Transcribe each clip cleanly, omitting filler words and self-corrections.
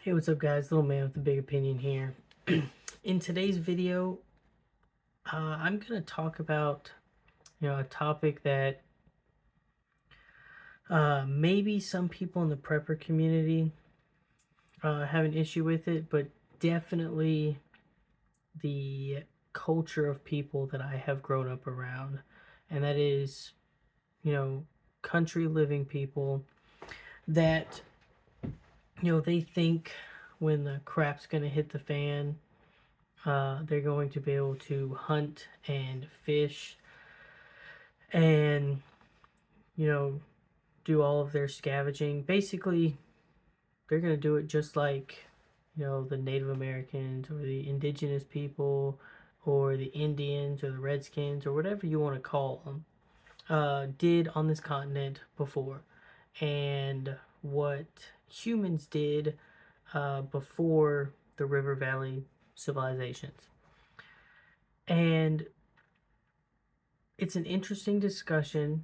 Hey, what's up, guys? Little man with a big opinion here. In today's video, I'm gonna talk about a topic that maybe some people in the prepper community have an issue with it, but definitely the culture of people that I have grown up around, and that is, you know, country living people that they think when the crap's gonna hit the fan, they're going to be able to hunt and fish and, you know, do all of their scavenging. Basically, they're going to do it just like, the Native Americans or the indigenous people or the Indians or the Redskins or whatever you want to call them did on this continent before. And what humans did before the River Valley civilizations. And it's an interesting discussion,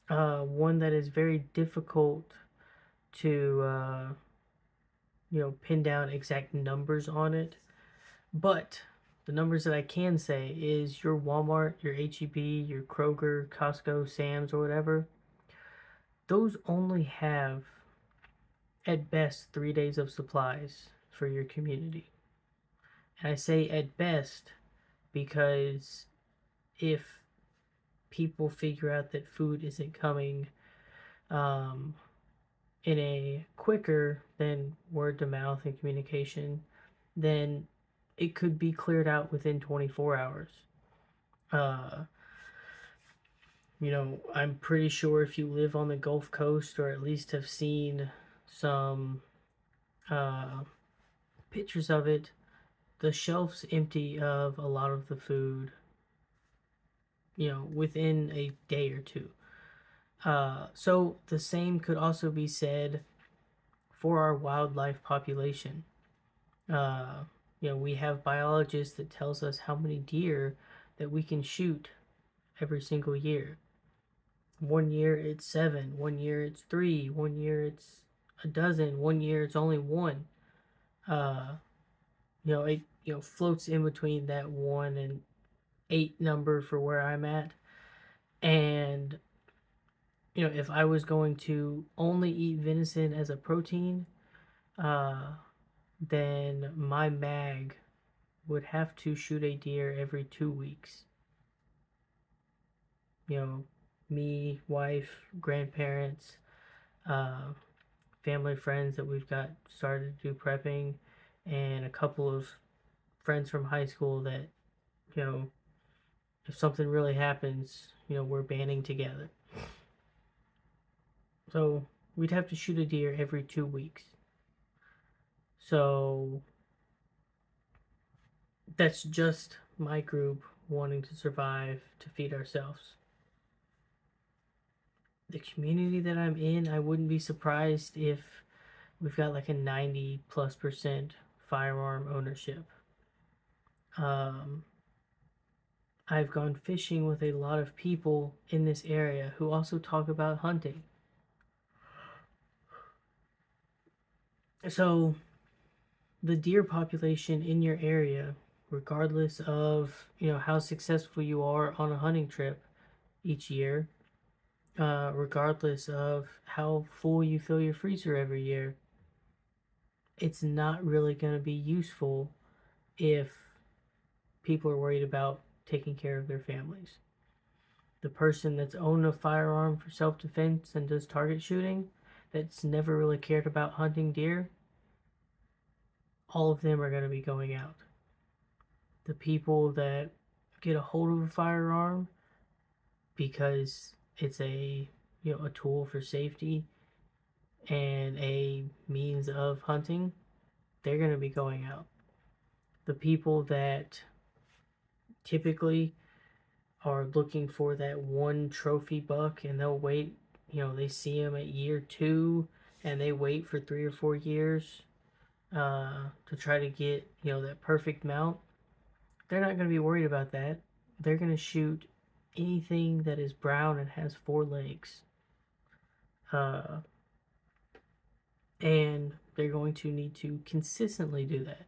one that is very difficult to pin down exact numbers on it. But the numbers that I can say is your Walmart, your HEB, your Kroger, Costco, Sam's, or whatever, those only have at best 3 days of supplies for your community. And I say at best because if people figure out that food isn't coming um, in a quicker than word to mouth and communication, then it could be cleared out within 24 hours. Uh, I'm pretty sure if you live on the Gulf Coast or at least have seen some uh, pictures of it, the shelves empty of a lot of the food, within a day or two. So the same could also be said for our wildlife population. Uh, we have biologists that tells us how many deer that we can shoot every single year. One year it's 7, one year it's 3, one year it's a dozen, one year it's only one. Uh, it floats in between that 1 and 8 number for where I'm at. And if I was going to only eat venison as a protein, uh, then my mag would have to shoot a deer every 2 weeks. You know, me, wife, grandparents, uh, family, friends that we've got started to do prepping, and a couple of friends from high school that, you know, if something really happens, we're banding together. So we'd have to shoot a deer every 2 weeks. So that's just my group wanting to survive to feed ourselves. The community that I'm in, I wouldn't be surprised if we've got like a 90+% firearm ownership. Um, I've gone fishing with a lot of people in this area who also talk about hunting. So the deer population in your area, regardless of how successful you are on a hunting trip each year, regardless of how full you fill your freezer every year, it's not really going to be useful if people are worried about taking care of their families. The person that's owned a firearm for self-defense and does target shooting, that's never really cared about hunting deer, all of them are going to be going out. The people that get a hold of a firearm because it's a tool for safety and a means of hunting, they're going to be going out. The people that typically are looking for that one trophy buck and they'll wait, they see him at year 2 and they wait for 3 or 4 years to try to get, that perfect mount, they're not going to be worried about that. They're going to shoot anything that is brown and has 4 legs. and they're going to need to consistently do that.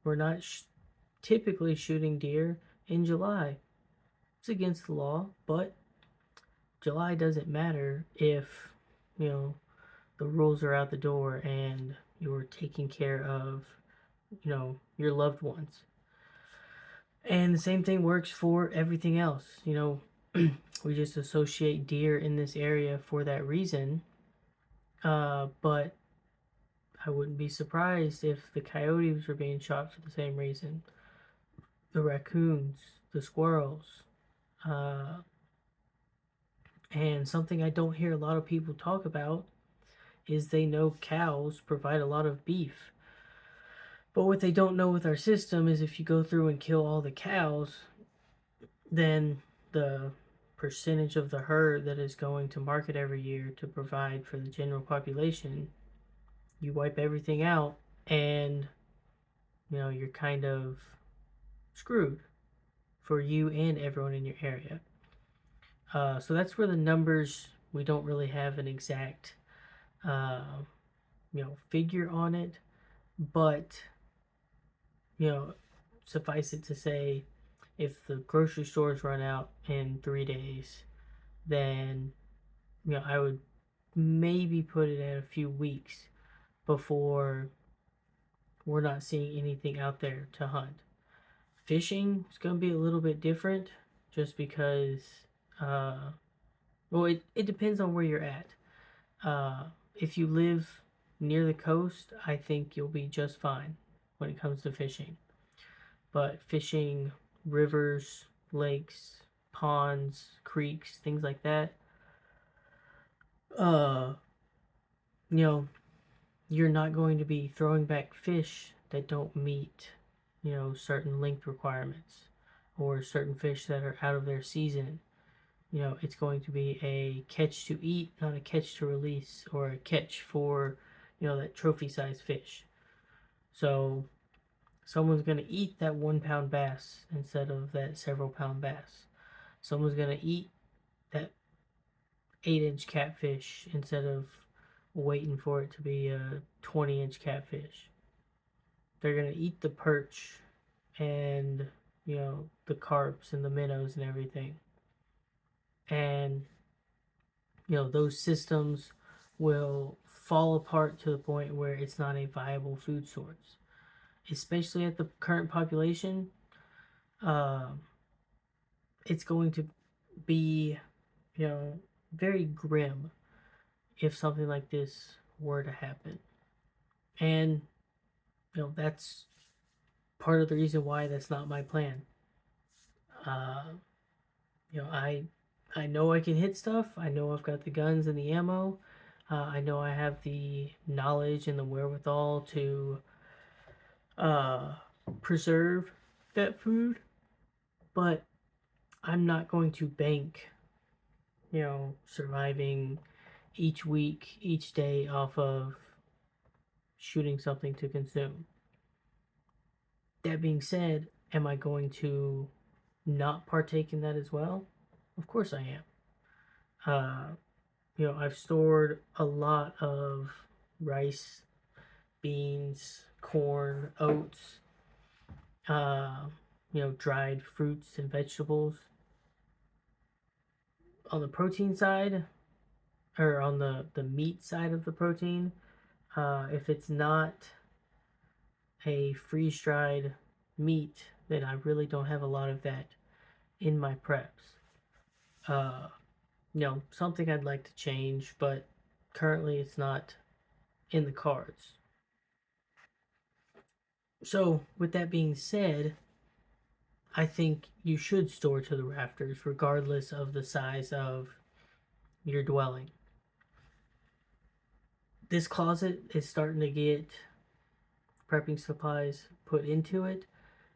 We're not typically shooting deer in July. It's against the law, but July doesn't matter if, you know, the rules are out the door and you're taking care of, your loved ones. And the same thing works for everything else. We just associate deer in this area for that reason. But I wouldn't be surprised if the coyotes were being shot for the same reason. The raccoons, the squirrels. And something I don't hear a lot of people talk about is they know cows provide a lot of beef. But what they don't know with our system is if you go through and kill all the cows, then the percentage of the herd that is going to market every year to provide for the general population, you wipe everything out and you're kind of screwed for you and everyone in your area. So that's where the numbers, we don't really have an exact figure on it, but suffice it to say, if the grocery stores run out in 3 days, then I would maybe put it at a few weeks before we're not seeing anything out there to hunt. Fishing is going to be a little bit different just because, it depends on where you're at. If you live near the coast, I think you'll be just fine when it comes to fishing. But fishing rivers, lakes, ponds, creeks, things like that, uh, you know, you're not going to be throwing back fish that don't meet, certain length requirements or certain fish that are out of their season. It's going to be a catch to eat, not a catch to release or a catch for, that trophy sized fish. So someone's going to eat that 1 pound bass instead of that several pound bass. Someone's going to eat that 8-inch catfish instead of waiting for it to be a 20-inch catfish. They're going to eat the perch and, the carps and the minnows and everything. And, those systems will fall apart to the point where it's not a viable food source, especially at the current population. It's going to be, very grim if something like this were to happen. And, that's part of the reason why that's not my plan. Uh, I know I can hit stuff. I know I've got the guns and the ammo. I know I have the knowledge and the wherewithal to preserve that food, but I'm not going to bank, surviving each week, each day off of shooting something to consume. That being said, am I going to not partake in that as well? Of course I am. I've stored a lot of rice, beans, corn, oats, dried fruits and vegetables. On the protein side, or on the meat side of the protein, if it's not a freeze-dried meat, then I really don't have a lot of that in my preps. Something I'd like to change, but currently it's not in the cards. So, with that being said, I think you should store to the rafters regardless of the size of your dwelling. This closet is starting to get prepping supplies put into it.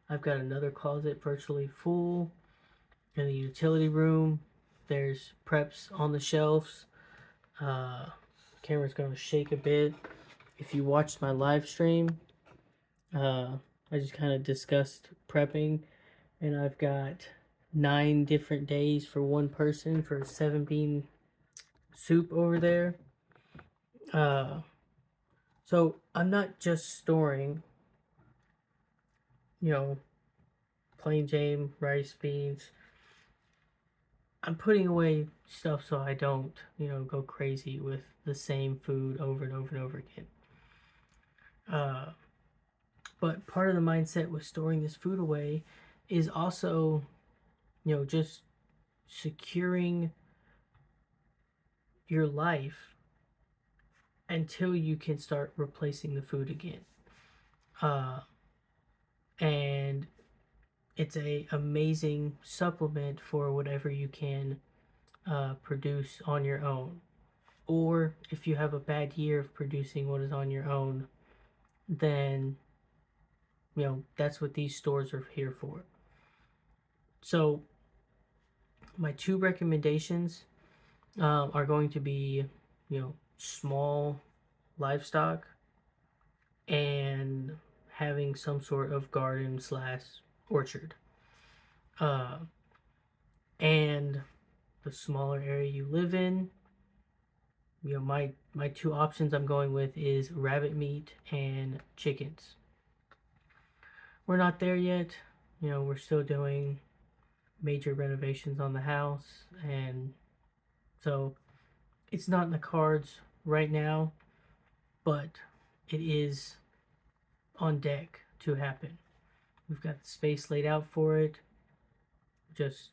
I've got another closet virtually full. In the utility room, there's preps on the shelves. Camera's going to shake a bit. If you watched my live stream, I just kind of discussed prepping, and I've got 9 different days for one person for 7 bean soup over there. Uh, so I'm not just storing, you know, plain Jane, rice, beans. I'm putting away stuff so I don't, go crazy with the same food over and over and over again. Uh, but part of the mindset with storing this food away is also, just securing your life until you can start replacing the food again. Uh, and it's a amazing supplement for whatever you can produce on your own. Or if you have a bad year of producing what is on your own, then that's what these stores are here for. So my two recommendations are going to be, small livestock and having some sort of garden slash orchard. Uh, and the smaller area you live in, my two options I'm going with is rabbit meat and chickens. We're not there yet. We're still doing major renovations on the house, and so it's not in the cards right now, but it is on deck to happen. We've got the space laid out for it, just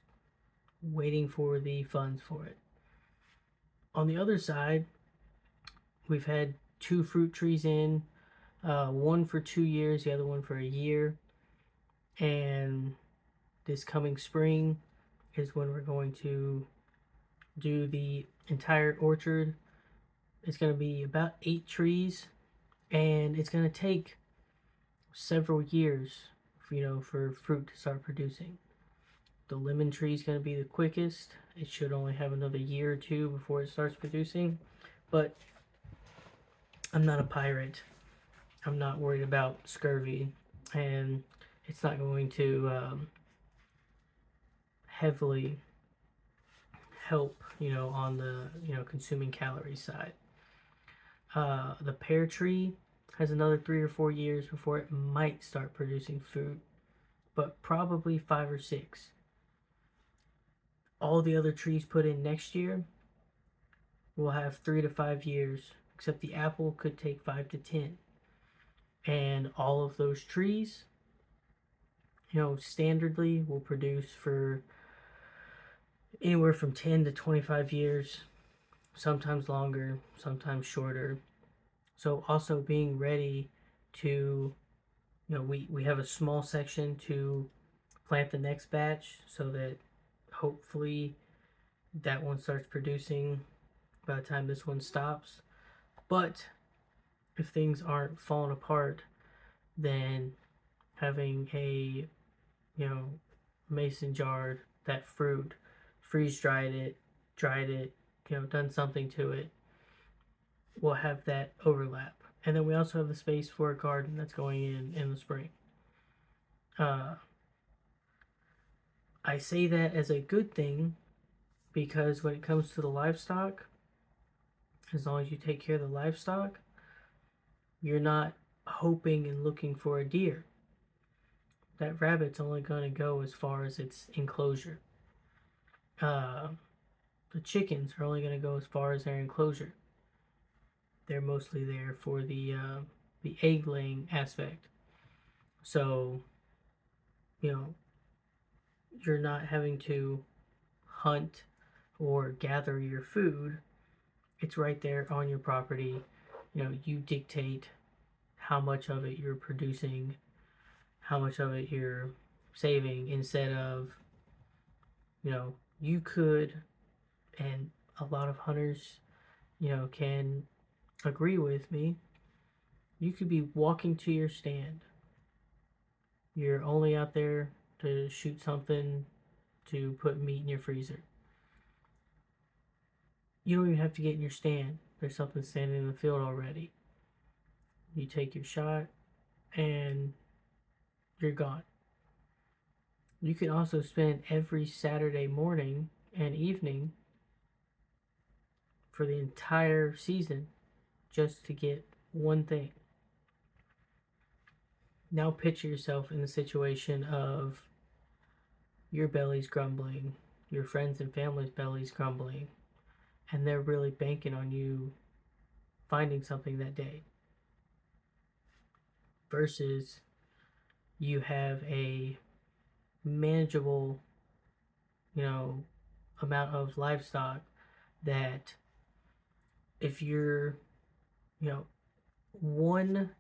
waiting for the funds for it. On the other side, we've had two fruit trees in, one for 2 years, the other one for a year, and this coming spring is when we're going to do the entire orchard. It's going to be about 8 trees, and it's going to take several years, for fruit to start producing. The lemon tree is going to be the quickest. It should only have another year or two before it starts producing. But I'm not a pirate. I'm not worried about scurvy, and it's not going to heavily help, on the consuming calories side. The pear tree has another 3 or 4 years before it might start producing food, but probably 5 or 6. All the other trees put in next year will have 3 to 5 years, except the apple could take 5 to 10. And all of those trees, standardly will produce for anywhere from 10 to 25 years, sometimes longer, sometimes shorter. So also being ready to, we have a small section to plant the next batch so that hopefully that one starts producing by the time this one stops. But if things aren't falling apart, then having a, mason jarred that fruit, freeze dried it, done something to it, we'll have that overlap. And then we also have the space for a garden that's going in the spring. Uh, I say that as a good thing because when it comes to the livestock, as long as you take care of the livestock, you're not hoping and looking for a deer. That rabbit's only going to go as far as its enclosure. Uh, the chickens are only going to go as far as their enclosure. They're mostly there for the egg laying aspect. So, you know, you're not having to hunt or gather your food. It's right there on your property. You dictate how much of it you're producing, how much of it you're saving, instead of, you could, and a lot of hunters, can agree with me, you could be walking to your stand. You're only out there to shoot something to put meat in your freezer. You don't even have to get in your stand. There's something standing in the field already. You take your shot and you're gone. You can also spend every Saturday morning and evening for the entire season just to get one thing. Now picture yourself in the situation of your belly's grumbling, your friends and family's belly's grumbling, and they're really banking on you finding something that day. Versus you have a manageable, you know, amount of livestock that if you're, you know, one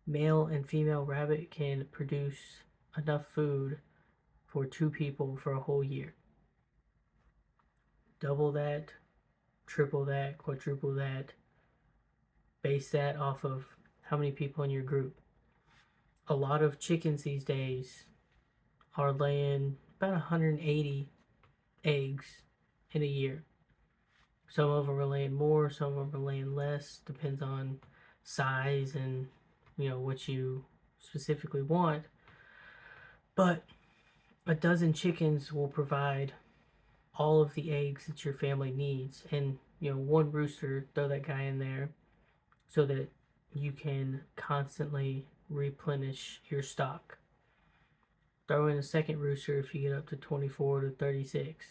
male and female rabbit can produce enough food for two people for a whole year. Double that, triple that, quadruple that, base that off of how many people in your group. A lot of chickens these days are laying about 180 eggs in a year. Some of them are laying more, some of them are laying less, depends on size and what you specifically want. But a dozen chickens will provide all of the eggs that your family needs, and one rooster, throw that guy in there so that you can constantly replenish your stock. Throw in a second rooster if you get up to 24 to 36,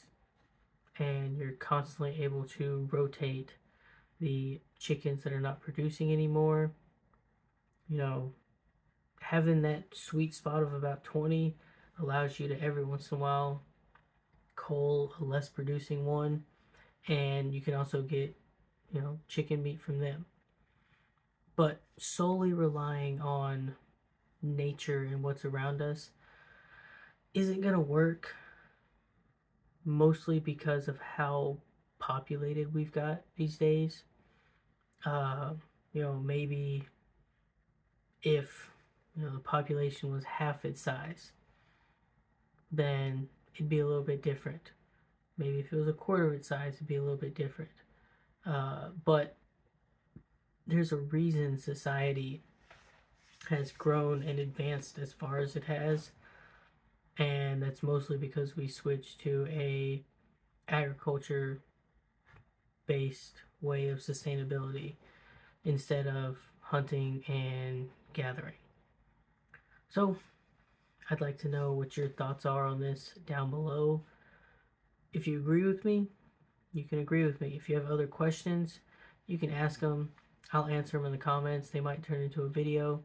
and you're constantly able to rotate the chickens that are not producing anymore. Having that sweet spot of about 20 allows you to every once in a while cull a less producing one, and you can also get chicken meat from them. But solely relying on nature and what's around us isn't going to work, mostly because of how populated we've got these days. Maybe if the population was half its size, then it'd be a little bit different. Maybe if it was a quarter of its size, it'd be a little bit different. But there's a reason society has grown and advanced as far as it has, and that's mostly because we switched to a agriculture based way of sustainability instead of hunting and gathering. So I'd like to know what your thoughts are on this down below. If you agree with me, you can agree with me. If you have other questions, you can ask them. I'll answer them in the comments. They might turn into a video.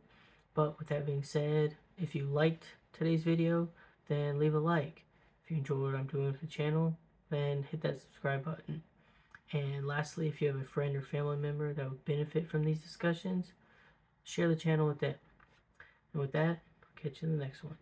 But with that being said, if you liked today's video, then leave a like. If you enjoy what I'm doing with the channel, then hit that subscribe button. And lastly, if you have a friend or family member that would benefit from these discussions, share the channel with them. And with that, I'll catch you in the next one.